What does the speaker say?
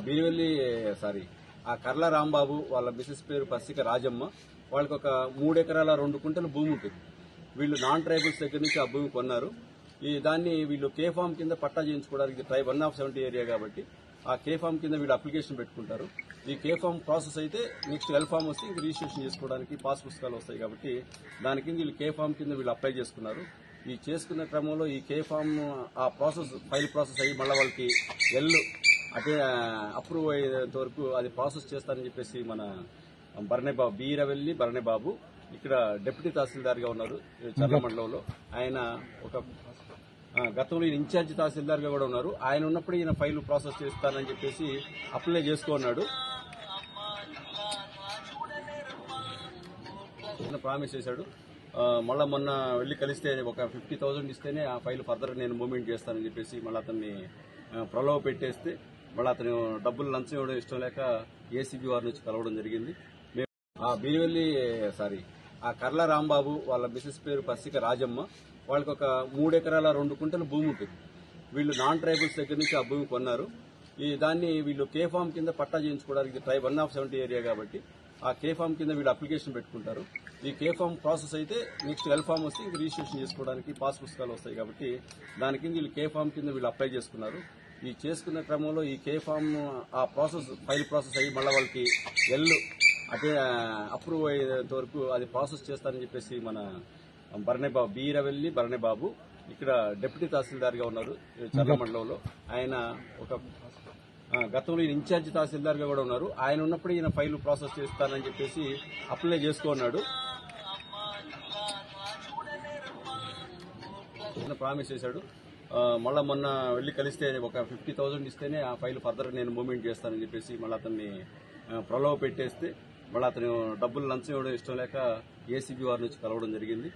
బీరివెల్లి ఆ కర్ల రాంబాబు వాళ్ళ మిసెస్ పేరు పసిక రాజమ్మ. వాళ్ళకి ఒక 3 ఎకరాల 2 కుంటల భూమి ఉంటుంది. వీళ్ళు నాన్ ట్రైబల్స్ దగ్గర నుంచి ఆ భూమి కొన్నారు. దాన్ని వీళ్ళు కే ఫామ్ కింద పట్టా చేయించుకోవడానికి ట్రైబ్ 1 ఆఫ్ 70 ఏరియా కాబట్టి ఆ కే ఫామ్ కింద వీళ్ళు అప్లికేషన్ పెట్టుకుంటారు. ఈ కే ఫామ్ ప్రాసెస్ అయితే నెక్స్ట్ ఎల్ ఫామ్ వస్తే రిజిస్ట్రేషన్ చేసుకోవడానికి పాస్ పుస్తకాలు వస్తాయి కాబట్టి దాని కింద వీళ్ళు కే ఫామ్ కింద వీళ్ళు అప్లై చేసుకున్నారు. ఈ చేసుకున్న క్రమంలో ఈ కే ఫామ్ ఆ ప్రాసెస్ ఫైల్ ప్రాసెస్ అయ్యి మళ్ళీ వాళ్ళకి అంటే అప్రూవ్ అయ్యేంత వరకు అది ప్రాసెస్ చేస్తారని చెప్పేసి మన బర్నేబాబు బీరవెల్లి బర్నేబాబు ఇక్కడ డిప్యూటీ తహసీల్దార్గా ఉన్నారు చర్ల మండలంలో. ఆయన ఒక గతంలో ఈయన ఇన్ఛార్జి తహసీల్దార్గా కూడా ఉన్నారు. ఆయన ఉన్నప్పుడు ఈయన ఫైల్ ప్రాసెస్ చేస్తానని చెప్పేసి అప్లై చేసుకున్నాడు. ప్రామిస్ చేశాడు. మళ్ళా మొన్న వెళ్లి కలిస్తే ఒక 50,000 ఇస్తేనే ఆ ఫైల్ ఫర్దర్ నేను మూవ్మెంట్ చేస్తానని చెప్పేసి మళ్ళీ అతన్ని ప్రలోభ పెట్టేస్తే మళ్ళీ అతను డబ్బులు లంచం ఇవ్వడం ఇష్టం లేక ఏసీబీ వారి నుంచి కలవడం జరిగింది. బీరివెల్లి ఆ కర్ల రాంబాబు వాళ్ళ మిసెస్ పేరు పసిక రాజమ్మ. వాళ్ళకి ఒక 3 ఎకరాల 2 కుంటల భూమి ఉంటుంది. వీళ్ళు నాన్ ట్రైబల్స్ దగ్గర నుంచి ఆ భూమి కొన్నారు. దాన్ని వీళ్ళు కే ఫామ్ కింద పట్టా చేయించుకోవడానికి ట్రైబ్ 1 ఆఫ్ 70 ఏరియా కాబట్టి ఆ కే ఫామ్ కింద వీళ్ళు అప్లికేషన్ పెట్టుకుంటారు. ఈ కే ఫామ్ ప్రాసెస్ అయితే నెక్స్ట్ ఎల్ ఫామ్ వస్తే రిజిస్ట్రేషన్ చేసుకోవడానికి పాస్ పుస్తకాలు వస్తాయి కాబట్టి దాని కింద వీళ్ళు కే ఫామ్ కింద వీళ్ళు అప్లై చేసుకున్నారు. ఈ చేసుకున్న క్రమంలో ఈ కే ఫామ్ ఆ ప్రాసెస్ ఫైల్ ప్రాసెస్ అయ్యి మళ్ళీ వాళ్ళకి అంటే అప్రూవ్ అయ్యేంత వరకు అది ప్రాసెస్ చేస్తారని చెప్పేసి మన బీరవెల్లి బర్నేబాబు ఇక్కడ డిప్యూటీ తహసీల్దార్గా ఉన్నారు చర్ల మండలంలో. ఆయన ఒక గతంలో ఈయన ఇన్ఛార్జి తహసీల్దార్గా కూడా ఉన్నారు. ఆయన ఉన్నప్పుడు ఈయన ఫైల్ ప్రాసెస్ చేస్తానని చెప్పేసి అప్లై చేసుకున్నాడు. ప్రామిస్ చేశాడు. మళ్ళా మొన్న వెళ్లి కలిస్తే ఒక 50,000 ఇస్తేనే ఆ ఫైల్ ఫర్దర్ నేను మూవ్మెంట్ చేస్తానని చెప్పేసి మళ్ళీ అతన్ని ప్రలోభ పెట్టేస్తే మళ్ళీ అతను డబ్బులు లంచం ఇవ్వడం ఇష్టం లేక ఏసీబీ వారి నుంచి కలవడం జరిగింది.